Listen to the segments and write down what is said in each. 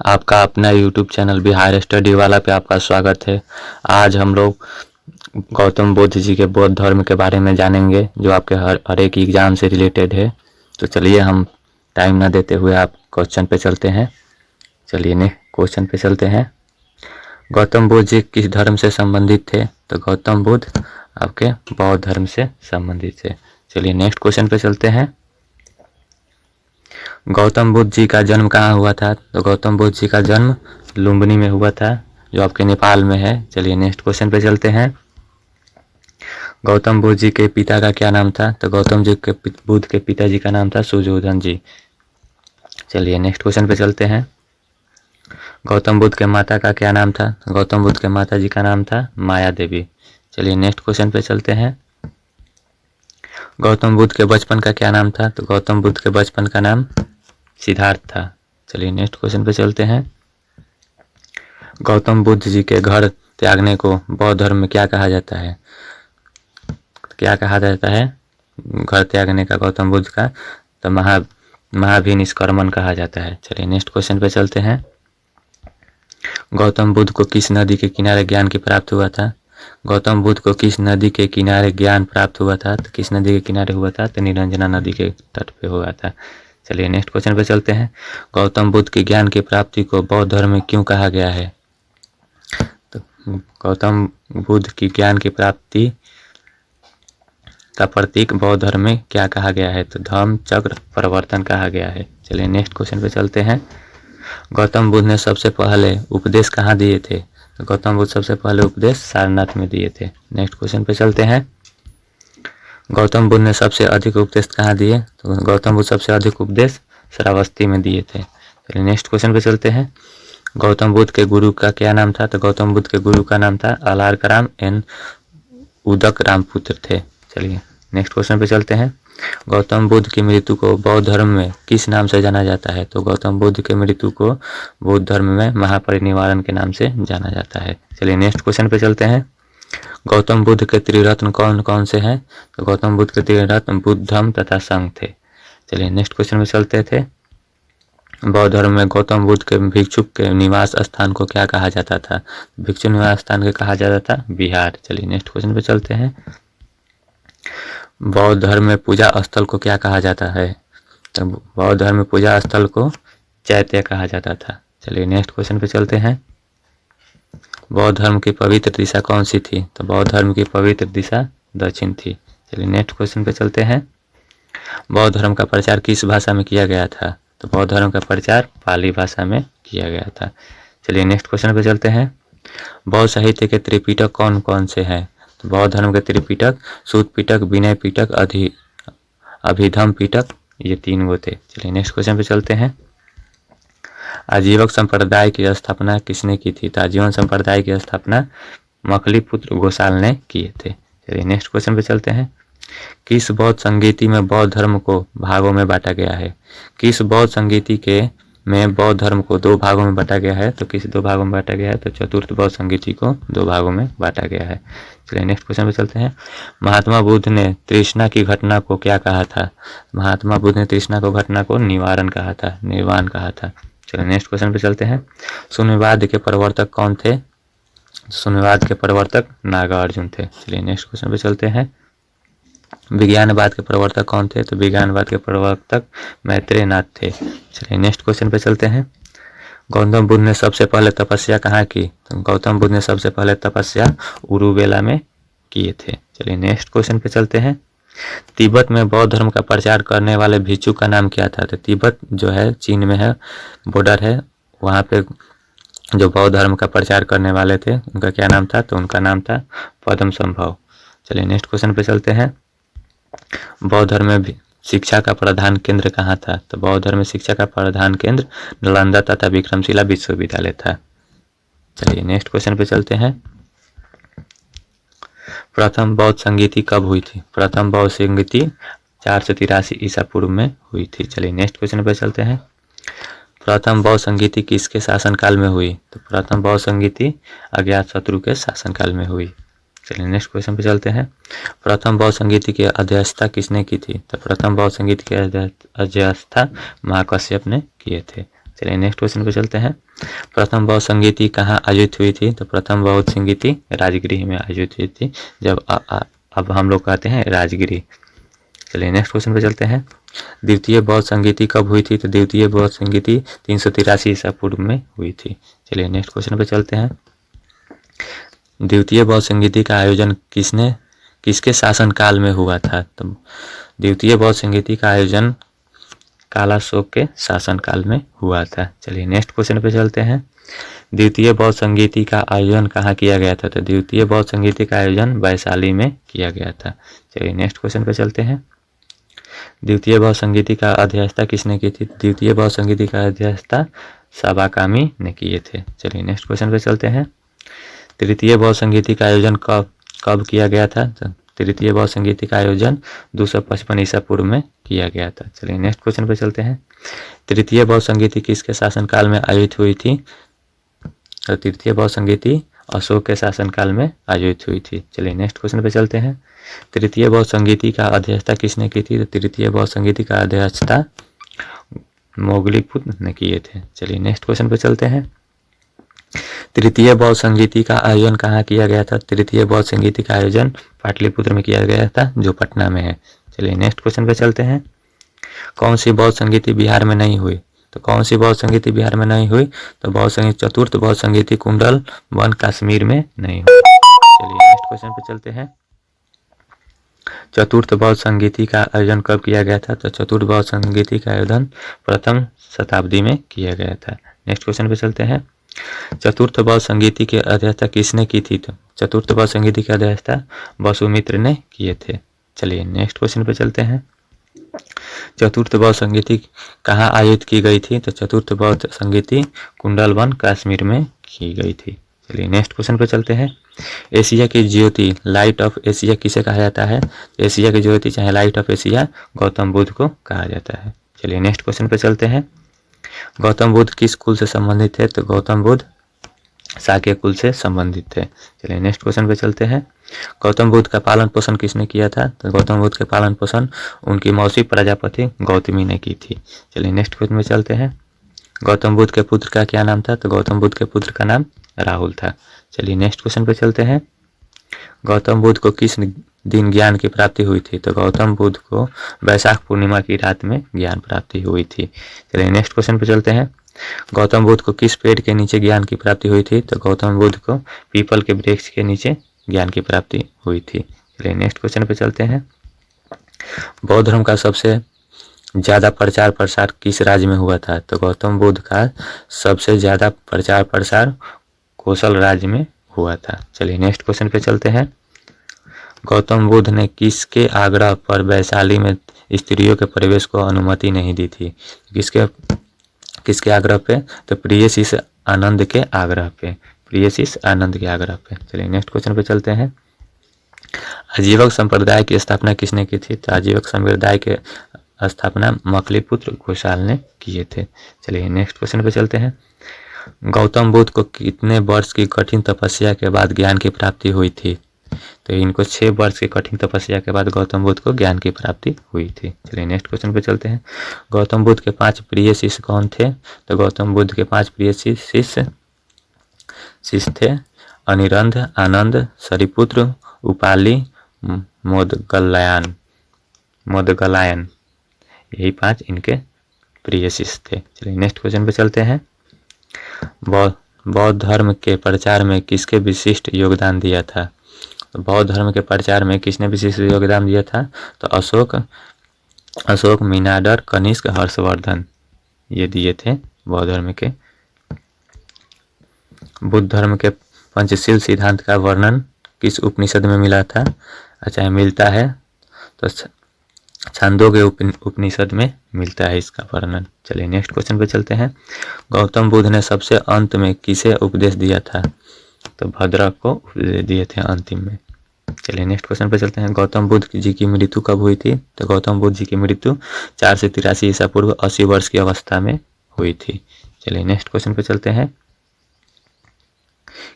आपका अपना YouTube channel Bihar study वाला पे आपका स्वागत है। आज हम लोग गौतम बुद्ध जी के बौद्ध धर्म के बारे में जानेंगे, जो आपके हर एक एग्जाम से रिलेटेड है। तो चलिए हम टाइम ना देते हुए आप क्वेश्चन पे चलते हैं। चलिए नेक्स्ट क्वेश्चन पे चलते हैं। गौतम बुद्ध जी किस धर्म से संबंधित थे? तो गौतम बुद्ध आपके बौद्ध धर्म से संबंधित थे। चलिए नेक्स्ट क्वेश्चन पे चलते हैं। गौतम बुद्ध जी का जन्म कहाँ हुआ था? तो गौतम बुद्ध जी का जन्म लुम्बिनी में हुआ था, जो आपके नेपाल में है। चलिए नेक्स्ट क्वेश्चन पे चलते हैं। गौतम बुद्ध जी के पिता का क्या नाम था? तो गौतम बुद्ध के पिताजी का नाम था सुजोधन जी। चलिए नेक्स्ट क्वेश्चन पे चलते हैं। गौतम बुद्ध के माता का क्या नाम था? तो गौतम बुद्ध के माता जी का नाम था माया देवी। चलिए नेक्स्ट क्वेश्चन पे चलते हैं। गौतम बुद्ध के बचपन का क्या नाम था? तो गौतम बुद्ध के बचपन का नाम सिद्धार्थ था। चलिए नेक्स्ट क्वेश्चन पे चलते हैं। गौतम बुद्ध जी के घर त्यागने को बौद्ध धर्म में क्या कहा जाता है? क्या कहा जाता है घर त्यागने का गौतम बुद्ध का? तो महाभिनिष्क्रमण कहा जाता है। चलिए नेक्स्ट क्वेश्चन पे चलते हैं। गौतम बुद्ध को किस नदी के किनारे ज्ञान की प्राप्त हुआ था? गौतम बुद्ध को किस नदी के किनारे ज्ञान प्राप्त हुआ था? तो किस नदी के किनारे हुआ था? तो निरंजना नदी के तट पे हुआ था। चलिए नेक्स्ट क्वेश्चन पे चलते हैं। गौतम बुद्ध की ज्ञान की प्राप्ति को बौद्ध धर्म में क्यों कहा गया है? तो गौतम बुद्ध की ज्ञान की प्राप्ति का प्रतीक बौद्ध धर्म में क्या कहा गया है? तो धम्म चक्र प्रवर्तन कहा गया है। चलिए नेक्स्ट क्वेश्चन पे चलते हैं। गौतम बुद्ध ने सबसे पहले उपदेश कहाँ दिए थे? तो गौतम बुद्ध सबसे पहले उपदेश सारनाथ में दिए थे। नेक्स्ट क्वेश्चन पे चलते हैं। गौतम बुद्ध ने सबसे अधिक उपदेश कहाँ दिए? तो गौतम बुद्ध सबसे अधिक उपदेश श्रावस्ती में दिए थे। चलिए नेक्स्ट क्वेश्चन पे चलते हैं। गौतम बुद्ध के गुरु का क्या नाम था? तो गौतम बुद्ध के गुरु का नाम था अलारकराम एन उदक रामपुत्र थे। चलिए नेक्स्ट क्वेश्चन पे चलते हैं। गौतम बुद्ध की मृत्यु को बौद्ध धर्म में किस नाम से जाना जाता है? तो गौतम बुद्ध के मृत्यु को बौद्ध धर्म में महापरिनिर्वाण के नाम से जाना जाता है। चलिए नेक्स्ट क्वेश्चन पे चलते हैं। गौतम बुद्ध के त्रिरत्न कौन कौन से हैं? तो गौतम बुद्ध के त्रिरत्न बुद्धम तथा संघ थे। चलिए नेक्स्ट क्वेश्चन में चलते थे। बौद्ध धर्म में गौतम बुद्ध के भिक्षुक के निवास स्थान को क्या कहा जाता था? भिक्षु निवास स्थान को कहा जाता था विहार। चलिए नेक्स्ट क्वेश्चन पे चलते हैं। बौद्ध धर्म में पूजा स्थल को क्या कहा जाता है? तो बौद्ध धर्म में पूजा स्थल को चैत्य कहा जाता था। चलिए नेक्स्ट क्वेश्चन पे चलते हैं। बौद्ध धर्म की पवित्र दिशा कौन सी थी? तो बौद्ध धर्म की पवित्र दिशा दक्षिण थी। चलिए नेक्स्ट क्वेश्चन पे चलते हैं। बौद्ध धर्म का प्रचार किस भाषा में किया गया था? तो बौद्ध धर्म का प्रचार पाली भाषा में किया गया था। चलिए नेक्स्ट क्वेश्चन पे चलते हैं। बौद्ध साहित्य के त्रिपिटक कौन कौन से हैं? तो बौद्ध धर्म के त्रिपिटक सूत पिटक, विनय पिटक, अभिधम पिटक, ये 3 गो थे। चलिए नेक्स्ट क्वेश्चन पे चलते हैं। आजीवक संप्रदाय की स्थापना किसने की थी? तो आजीवन संप्रदाय की स्थापना मखलीपुत्र गोसाल ने किए थे। चलिए नेक्स्ट क्वेश्चन पे चलते हैं। किस बौद्ध संगीति में बौद्ध धर्म को भागों में बांटा गया है? किस बौद्ध संगीति के में बौद्ध धर्म को 2 भागों में बांटा गया है? तो किस 2 भागों में बांटा गया है? तो चतुर्थ बौद्ध संगीति को 2 भागों में बांटा गया है। चलिए नेक्स्ट क्वेश्चन पे चलते हैं। महात्मा बुद्ध ने तृष्णा की घटना को क्या कहा था? महात्मा बुद्ध ने तृष्णा को घटना को निवारण कहा था, निर्वाण कहा था। चलिए नेक्स्ट क्वेश्चन पे चलते हैं। शून्यवाद के प्रवर्तक कौन थे? शून्यवाद के प्रवर्तक नागार्जुन थे। चलिए नेक्स्ट क्वेश्चन पे चलते हैं। विज्ञानवाद के प्रवर्तक कौन थे? तो विज्ञानवाद के प्रवर्तक मैत्रेय नाथ थे। चलिए नेक्स्ट क्वेश्चन पे चलते हैं। गौतम बुद्ध ने सबसे पहले तपस्या कहाँ की? तो गौतम बुद्ध ने सबसे पहले तपस्या उरुवेला में किए थे। चलिए नेक्स्ट क्वेश्चन पे चलते हैं। तिब्बत में बौद्ध धर्म का प्रचार करने वाले भिक्षु का नाम क्या था? तो तिब्बत जो है चीन में है, बॉर्डर है, वहाँ पे जो बौद्ध धर्म का प्रचार करने वाले थे उनका क्या नाम था? तो उनका नाम था पद्म संभव। चलिए नेक्स्ट क्वेश्चन पे चलते हैं। बौद्ध धर्म में शिक्षा का प्रधान केंद्र कहाँ था? तो बौद्ध धर्म में शिक्षा का प्रधान केंद्र नालंदा तथा विक्रमशिला विश्वविद्यालय था। चलिए नेक्स्ट क्वेश्चन पे चलते हैं। प्रथम बौद्ध संगीति कब हुई थी? प्रथम बौद्ध संगीति 483 ईसा पूर्व में हुई थी। चलिए नेक्स्ट क्वेश्चन पे चलते हैं। प्रथम बौद्ध संगीति किसके शासनकाल में हुई? तो प्रथम बौद्ध संगीति अज्ञातशत्रु के शासनकाल में हुई। चलिए नेक्स्ट क्वेश्चन पे चलते हैं। प्रथम बौद्ध संगीति की अध्यक्षता किसने की थी? तो प्रथम बौद्ध संगीति की अध्यक्षता महाकश्यप ने किए थे। चलिए नेक्स्ट क्वेश्चन पे चलते हैं। प्रथम बौद्ध संगीति कहाँ आयोजित हुई थी? तो प्रथम बौद्ध संगीति राजगृह में आयोजित हुई थी, जब अब हम लोग कहते हैं राजगृह। चलिए नेक्स्ट क्वेश्चन पे चलते हैं। द्वितीय बौद्ध संगीति कब हुई थी? तो द्वितीय बौद्ध संगीति 383 ईसा पूर्व में हुई थी। चलिए नेक्स्ट क्वेश्चन पे चलते हैं। द्वितीय बौद्ध संगीति का आयोजन किसके शासन काल में हुआ था? तो द्वितीय बौद्ध संगीति का आयोजन कालाशोक के शासन काल में हुआ था। चलिए नेक्स्ट क्वेश्चन पे चलते हैं। द्वितीय बौद्ध संगीति का आयोजन कहाँ किया गया था? तो द्वितीय बौद्ध संगीति का आयोजन वैशाली में किया गया था। चलिए नेक्स्ट क्वेश्चन पे चलते हैं। द्वितीय बौद्ध संगीति का अध्यक्षता किसने की थी? द्वितीय बौद्ध संगीति का अध्यक्षता साबाकामी ने किए थे। चलिए नेक्स्ट क्वेश्चन पे चलते हैं। तृतीय बौद्ध संगीति का आयोजन कब किया गया था? तो तृतीय बौद्ध संगीति का आयोजन 255 ईसा पूर्व में किया गया था। चलिए नेक्स्ट क्वेश्चन पे चलते हैं। तृतीय बौद्ध संगीति किसके शासनकाल में आयोजित हुई थी? तो तृतीय बौद्ध संगीति अशोक के शासनकाल में आयोजित हुई थी। चलिए नेक्स्ट क्वेश्चन पे चलते हैं। तृतीय बौद्ध संगीति का अध्यक्षता किसने की थी? तो तृतीय बौद्ध संगीति का अध्यक्षता मोगलीपुत्र ने किए थे। चलिए नेक्स्ट क्वेश्चन पे चलते हैं। तृतीय बौद्ध संगीति का आयोजन कहाँ किया गया था? तृतीय बौद्ध संगीति का आयोजन पाटलिपुत्र में किया गया था, जो पटना में है। चलिए नेक्स्ट क्वेश्चन पे चलते हैं। कौन सी बौद्ध संगीति बिहार में नहीं हुई? तो कौन सी बौद्ध संगीति बिहार में नहीं हुई? तो बौद्ध संगीत चतुर्थ बौद्ध संगीति कुंडल वन कश्मीर में नहीं हुई। चलिए नेक्स्ट क्वेश्चन पे चलते हैं। चतुर्थ बौद्ध संगीति का आयोजन कब किया गया था? तो चतुर्थ बौद्ध संगीति का आयोजन प्रथम शताब्दी में किया गया था। नेक्स्ट क्वेश्चन पे चलते हैं। चतुर्थ बौद्ध संगीति की अध्यक्षता किसने की थी? तो चतुर्थ बौद्ध संगीति की अध्यक्षता वसुमित्र ने किए थे। चलिए नेक्स्ट क्वेश्चन पे चलते हैं। चतुर्थ बौद्ध संगीति कहाँ आयोजित की गई थी? तो चतुर्थ बौद्ध संगीति कुंडलवन कश्मीर में की गई थी। चलिए नेक्स्ट क्वेश्चन पे चलते हैं। एशिया की ज्योति लाइट ऑफ एशिया किसे कहा जाता है? एशिया की ज्योति चाहे light of Asia Gautam Buddha को कहा जाता है। चलिए नेक्स्ट क्वेश्चन पे चलते हैं। गौतम बुद्ध किस कुल से संबंधित थे? तो गौतम बुद्ध शाक्य कुल से संबंधित थे। चलिए नेक्स्ट क्वेश्चन पे चलते हैं। गौतम बुद्ध का पालन पोषण किसने किया था? तो गौतम बुद्ध के पालन पोषण उनकी मौसी प्रजापति गौतमी ने की थी। चलिए नेक्स्ट क्वेश्चन में चलते हैं। गौतम बुद्ध के पुत्र का क्या नाम था? तो गौतम बुद्ध के पुत्र का नाम राहुल था। चलिए नेक्स्ट क्वेश्चन पे चलते हैं। गौतम बुद्ध को किस दिन ज्ञान की प्राप्ति हुई थी? तो गौतम बुद्ध को वैशाख पूर्णिमा की रात में ज्ञान प्राप्ति हुई थी। चलिए नेक्स्ट क्वेश्चन पे चलते हैं। गौतम बुद्ध को किस पेड़ के नीचे ज्ञान की प्राप्ति हुई थी? तो गौतम बुद्ध को पीपल के वृक्ष के नीचे ज्ञान की प्राप्ति हुई थी। चलिए नेक्स्ट क्वेश्चन पे चलते हैं। बौद्ध धर्म का सबसे ज़्यादा प्रचार प्रसार किस राज्य में हुआ था? तो गौतम बुद्ध का सबसे ज़्यादा प्रचार प्रसार कौशल राज्य में हुआ था। चलिए नेक्स्ट क्वेश्चन पे चलते हैं। गौतम बुद्ध ने किसके आग्रह पर वैशाली में स्त्रियों के प्रवेश को अनुमति नहीं दी थी? किसके आग्रह पे? तो प्रियशिष आनंद के आग्रह पे। प्रियशिष आनंद के आग्रह पे। चलिए नेक्स्ट क्वेश्चन पे चलते हैं। आजीवक संप्रदाय की स्थापना किसने की थी? तो आजीवक संप्रदाय के स्थापना मकलीपुत्र घोषाल ने किए थे। चलिए नेक्स्ट क्वेश्चन पे चलते हैं। गौतम बुद्ध को कितने वर्ष की कठिन तपस्या के बाद ज्ञान की प्राप्ति हुई थी? तो इनको 6 वर्ष की कठिन तपस्या के बाद गौतम बुद्ध को ज्ञान की प्राप्ति हुई थी। चलिए नेक्स्ट क्वेश्चन पे चलते हैं। गौतम बुद्ध के 5 प्रिय शिष्य कौन थे? तो गौतम बुद्ध के 5 प्रिय शिष्य थे अनिरुद्ध, आनंद, सरिपुत्र, उपाली, मोदगलायन। यही 5 इनके प्रिय शिष्य थे। चलिए नेक्स्ट क्वेश्चन पे चलते हैं। बौद्ध धर्म के प्रचार में किसके विशिष्ट योगदान दिया था? तो बौद्ध धर्म के प्रचार में किसने विशिष्ट योगदान दिया था? तो अशोक, मीनांडर, कनिष्क, हर्षवर्धन ये दिए थे बौद्ध धर्म के। बुद्ध धर्म के पंचशील सिद्धांत का वर्णन किस उपनिषद में मिला था? अच्छा मिलता है तो छांदोग्य उपनिषद में मिलता है इसका वर्णन। चलिए नेक्स्ट क्वेश्चन पे चलते हैं। गौतम बुद्ध ने सबसे अंत में किसे उपदेश दिया था? तो भद्रक को उपदेश दिए थे अंतिम में। चलिए नेक्स्ट क्वेश्चन पे चलते हैं। गौतम बुद्ध जी की मृत्यु कब हुई थी? तो गौतम बुद्ध जी की मृत्यु 483 ईसा पूर्व 80 वर्ष की अवस्था में हुई थी। चलिए नेक्स्ट क्वेश्चन पे चलते हैं।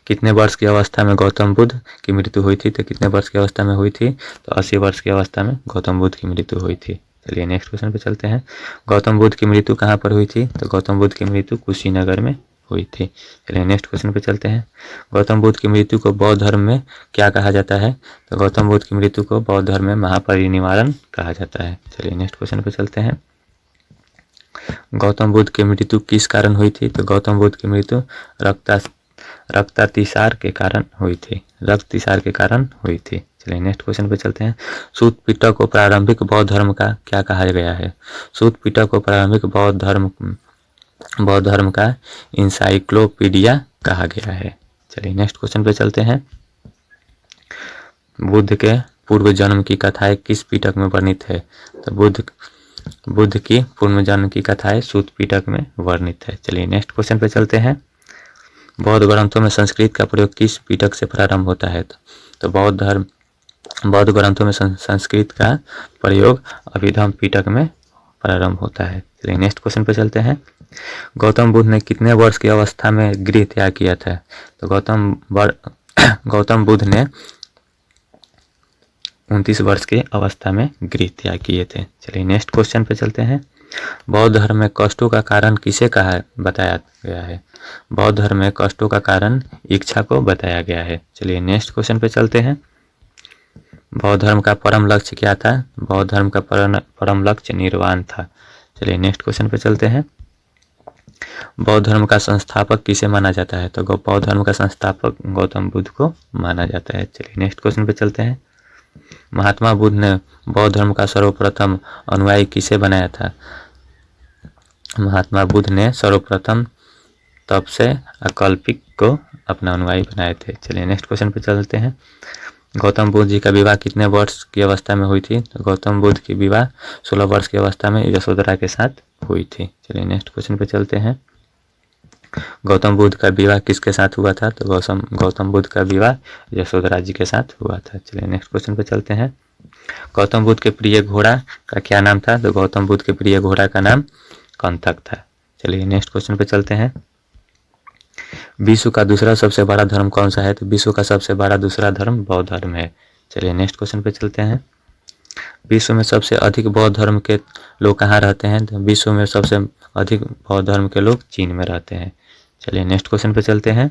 कितने वर्ष की अवस्था में गौतम बुद्ध की मृत्यु हुई थी? तो कितने वर्ष की अवस्था में हुई थी? तो 80 वर्ष की अवस्था में गौतम बुद्ध की मृत्यु हुई थी। चलिए नेक्स्ट क्वेश्चन पे चलते हैं। गौतम बुद्ध की मृत्यु कहाँ पर हुई थी? तो गौतम बुद्ध की मृत्यु कुशीनगर में हुई थी। चलिए नेक्स्ट क्वेश्चन पे चलते हैं। गौतम बुद्ध की मृत्यु को बौद्ध धर्म में क्या कहा जाता है? तो गौतम बुद्ध की मृत्यु को बौद्ध धर्म में महापरिनिर्वाण कहा जाता है। चलिए नेक्स्ट क्वेश्चन पे चलते हैं। गौतम बुद्ध की मृत्यु किस कारण हुई थी? तो गौतम बुद्ध की मृत्यु रक्तातिसार के कारण हुई थी। रक्ततिसार के कारण हुई थी। चलिए नेक्स्ट क्वेश्चन पे चलते हैं। सूत पिटक को प्रारंभिक बौद्ध धर्म का क्या कहा गया है? सूत पिटक को प्रारंभिक बौद्ध धर्म का इंसाइक्लोपीडिया कहा गया है। चलिए नेक्स्ट क्वेश्चन पे चलते हैं। बुद्ध के पूर्व जन्म की कथाएं किस पिटक में वर्णित है? तो बुद्ध की पूर्व जन्म की कथाएं सूत पिटक में वर्णित है। चलिए नेक्स्ट क्वेश्चन पे चलते हैं। बौद्ध ग्रंथों में संस्कृत का प्रयोग किस पिटक से प्रारंभ होता है? तो बौद्ध ग्रंथों में संस्कृत का प्रयोग अभिधम्म पिटक में प्रारंभ होता है। चलिए नेक्स्ट क्वेश्चन पे चलते हैं। गौतम बुद्ध ने कितने वर्ष की अवस्था में गृह त्याग किया था? तो गौतम बुद्ध ने 29 वर्ष की अवस्था में गृह त्याग किए थे। चलिए नेक्स्ट क्वेश्चन पे चलते हैं। बौद्ध धर्म में कष्टों का कारण किसे बताया गया है? बौद्ध धर्म में कष्टों का कारण इच्छा को बताया गया है। चलिए नेक्स्ट क्वेश्चन पे चलते हैं। बौद्ध धर्म का परम लक्ष्य क्या था? बौद्ध धर्म का परम लक्ष्य निर्वाण था। चलिए नेक्स्ट क्वेश्चन पे चलते हैं। बौद्ध धर्म का संस्थापक किसे माना जाता है? तो बौद्ध धर्म का संस्थापक गौतम बुद्ध को माना जाता है। चलिए नेक्स्ट क्वेश्चन पे चलते हैं। महात्मा बुद्ध ने बौद्ध धर्म का सर्वप्रथम अनुयायी किसे बनाया था? महात्मा बुद्ध ने सर्वप्रथम तब से अकल्पिक को अपना अनुयायी बनाए थे। चलिए नेक्स्ट क्वेश्चन पे चलते हैं। गौतम बुद्ध जी का विवाह कितने वर्ष की अवस्था में हुई थी? तो गौतम बुद्ध की विवाह 16 वर्ष की अवस्था में यशोधरा के साथ हुई थी। चलिए नेक्स्ट क्वेश्चन पे चलते हैं। गौतम बुद्ध का विवाह किसके साथ हुआ था? तो गौतम बुद्ध का विवाह यशोधरा जी के साथ हुआ था। चलिए नेक्स्ट क्वेश्चन पे चलते हैं। गौतम बुद्ध के प्रिय घोड़ा का क्या नाम था? तो गौतम बुद्ध के प्रिय घोड़ा का नाम कंथक था। चलिए नेक्स्ट क्वेश्चन पे चलते हैं। विश्व का दूसरा सबसे बड़ा धर्म कौन सा है? तो विश्व का सबसे बड़ा दूसरा धर्म बौद्ध धर्म है। चलिए नेक्स्ट क्वेश्चन पे चलते हैं। विश्व में सबसे अधिक बौद्ध धर्म के लोग कहाँ रहते हैं? तो विश्व में सबसे अधिक बौद्ध धर्म के लोग चीन में रहते हैं। चलिए नेक्स्ट क्वेश्चन पे चलते हैं।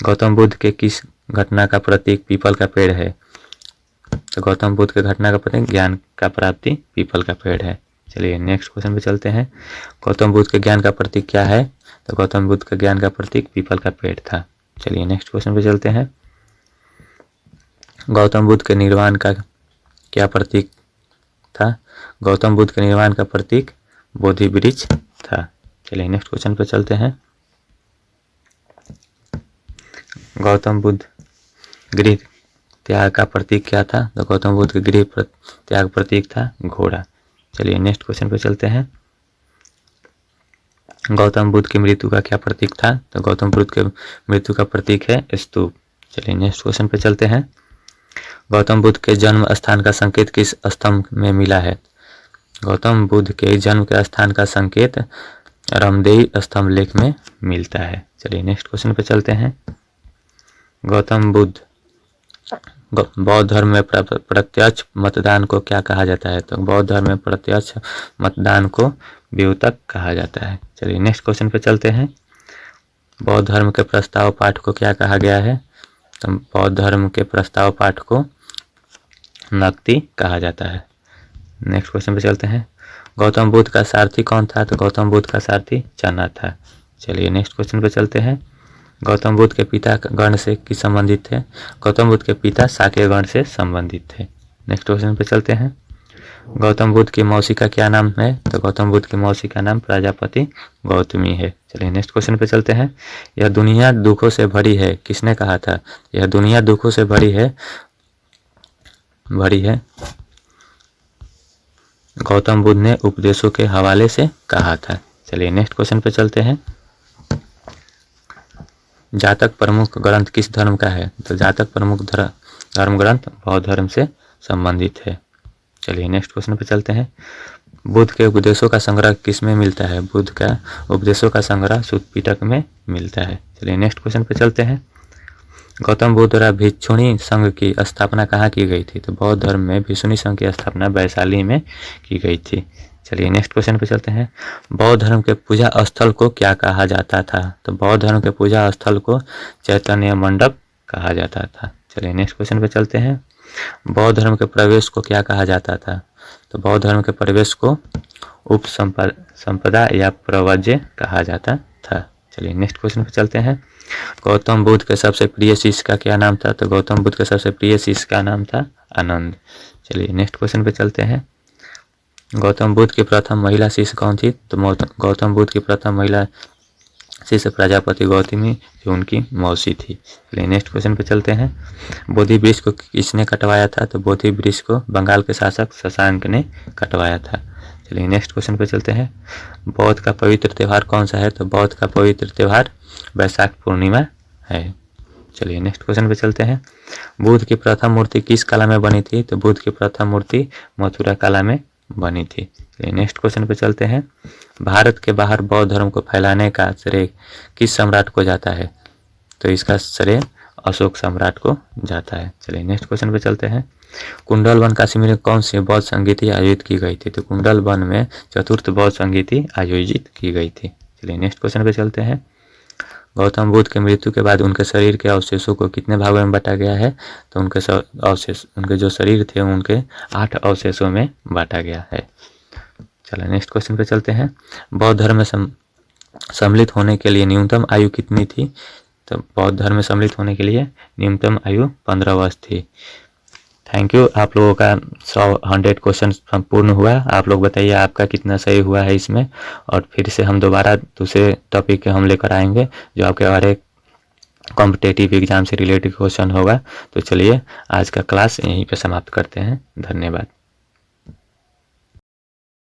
गौतम बुद्ध के किस घटना का प्रतीक पीपल का पेड़ है? तो गौतम बुद्ध के घटना का प्रतीक ज्ञान का प्राप्ति पीपल का पेड़ है। चलिए नेक्स्ट क्वेश्चन पे चलते हैं। गौतम बुद्ध के ज्ञान का प्रतीक क्या है? तो गौतम बुद्ध का ज्ञान का प्रतीक पीपल का पेड़ था। चलिए नेक्स्ट क्वेश्चन पे चलते हैं। गौतम बुद्ध के निर्वाण का क्या प्रतीक था? गौतम बुद्ध के निर्वाण का प्रतीक बोधि वृक्ष था। चलिए नेक्स्ट क्वेश्चन पे चलते हैं। गौतम बुद्ध गृह त्याग का प्रतीक क्या था? तो गौतम बुद्ध के गृह त्याग प्रतीक था घोड़ा। चलिए नेक्स्ट क्वेश्चन पे चलते हैं। गौतम बुद्ध की मृत्यु का क्या प्रतीक था? तो गौतम बुद्ध के मृत्यु का प्रतीक है स्तूप। चलिए नेक्स्ट क्वेश्चन पे चलते हैं। गौतम बुद्ध के जन्म स्थान का संकेत किस स्तंभ में मिला है? गौतम बुद्ध के जन्म के स्थान का संकेत रामदेई स्तंभ लेख में मिलता है। चलिए नेक्स्ट क्वेश्चन पे चलते हैं। गौतम बुद्ध बौद्ध धर्म में प्रत्यक्ष मतदान को क्या कहा जाता है? तो बौद्ध धर्म में प्रत्यक्ष मतदान को व्युत्पत्ति कहा जाता है। चलिए नेक्स्ट क्वेश्चन पे चलते हैं। बौद्ध धर्म के प्रस्ताव पाठ को क्या कहा गया है? तो बौद्ध धर्म के प्रस्ताव पाठ को नक्ति कहा जाता है। नेक्स्ट क्वेश्चन पे चलते हैं। गौतम बुद्ध का सारथी कौन था? तो गौतम बुद्ध का सारथी चना था। चलिए नेक्स्ट क्वेश्चन पे चलते हैं। गौतम बुद्ध के पिता गण से किस संबंधित थे? गौतम बुद्ध के पिता शाक्य गण से संबंधित थे। नेक्स्ट क्वेश्चन पे चलते हैं। गौतम बुद्ध की मौसी का क्या नाम है? तो गौतम बुद्ध की मौसी का नाम प्रजापति गौतमी है। चलिए नेक्स्ट क्वेश्चन पे चलते हैं। यह दुनिया दुखों से भरी है किसने कहा था? यह दुनिया दुखों से भरी है गौतम बुद्ध ने उपदेशों के हवाले से कहा था। चलिए नेक्स्ट क्वेश्चन पे चलते हैं। जातक प्रमुख ग्रंथ किस धर्म का है? तो जातक प्रमुख धर्म ग्रंथ बौद्ध धर्म से संबंधित है। चलिए नेक्स्ट क्वेश्चन पे चलते हैं। बुद्ध के उपदेशों का संग्रह किस में मिलता है? बुद्ध का उपदेशों का संग्रह सूत पिटक में मिलता है। चलिए नेक्स्ट क्वेश्चन पे चलते हैं। गौतम बुद्ध द्वारा भिक्षुणी संघ की स्थापना कहाँ की गई थी? तो बौद्ध धर्म में भिक्षुणी संघ की स्थापना वैशाली में की गई थी। चलिए नेक्स्ट क्वेश्चन पे चलते हैं। बौद्ध धर्म के पूजा स्थल को क्या कहा जाता था? तो बौद्ध धर्म के पूजा स्थल को चैतन्य मंडप कहा जाता था। चलिए नेक्स्ट क्वेश्चन पे चलते हैं। बौद्ध धर्म के प्रवेश को क्या कहा जाता था? तो बौद्ध धर्म के प्रवेश को उपसंपदा या प्रवज्य कहा जाता था। चलिए नेक्स्ट क्वेश्चन पे चलते हैं। गौतम बुद्ध के सबसे प्रिय शिष्य का क्या नाम था? तो गौतम बुद्ध के सबसे प्रिय शिष्य का नाम था आनंद। चलिए नेक्स्ट क्वेश्चन पे चलते हैं। गौतम बुद्ध की प्रथम महिला शिष्य कौन थी? तो गौतम बुद्ध की प्रथम महिला शिष्य प्रजापति गौतमी जो उनकी मौसी थी। चलिए नेक्स्ट क्वेश्चन पे चलते हैं। बोधि वृक्ष को किसने कटवाया था? तो बोधि वृक्ष को बंगाल के शासक शशांक ने कटवाया था। चलिए नेक्स्ट क्वेश्चन पे चलते हैं। बौद्ध का पवित्र त्यौहार कौन सा है? तो बौद्ध का पवित्र त्यौहार वैशाख पूर्णिमा है। चलिए नेक्स्ट क्वेश्चन पे चलते हैं। बुद्ध की प्रथम मूर्ति किस कला में बनी थी? तो बुद्ध की प्रथम मूर्ति मथुरा कला में बनी थी। चलिए नेक्स्ट क्वेश्चन पे चलते हैं। भारत के बाहर बौद्ध धर्म को फैलाने का श्रेय किस सम्राट को जाता है? तो इसका श्रेय अशोक सम्राट को जाता है। चलिए नेक्स्ट क्वेश्चन पे चलते हैं। कुंडल वन काशी में कौन सी बौद्ध संगीति आयोजित की गई थी? तो कुंडल वन में चतुर्थ बौद्ध संगीति आयोजित की गई थी। चलिए नेक्स्ट क्वेश्चन पे चलते हैं। गौतम बुद्ध के मृत्यु के बाद उनके शरीर के अवशेषों को कितने भागों में बांटा गया है? तो उनके जो शरीर थे उनके 8 अवशेषों में बांटा गया है। चलिए नेक्स्ट क्वेश्चन पे चलते हैं। बौद्ध धर्म में सम्मिलित होने के लिए न्यूनतम आयु कितनी थी? तो बौद्ध धर्म में सम्मिलित होने के लिए न्यूनतम आयु 15 वर्ष थी। Thank you. आप लोगों का 100 क्वेश्चन संपूर्ण हुआ। आप लोग बताइए आपका कितना सही हुआ है इसमें, और फिर से हम दोबारा दूसरे टॉपिक के हम लेकर आएंगे जो आपके और एक कॉम्पिटेटिव एग्जाम से रिलेटेड क्वेश्चन होगा। तो चलिए आज का क्लास यहीं पे समाप्त करते हैं। धन्यवाद।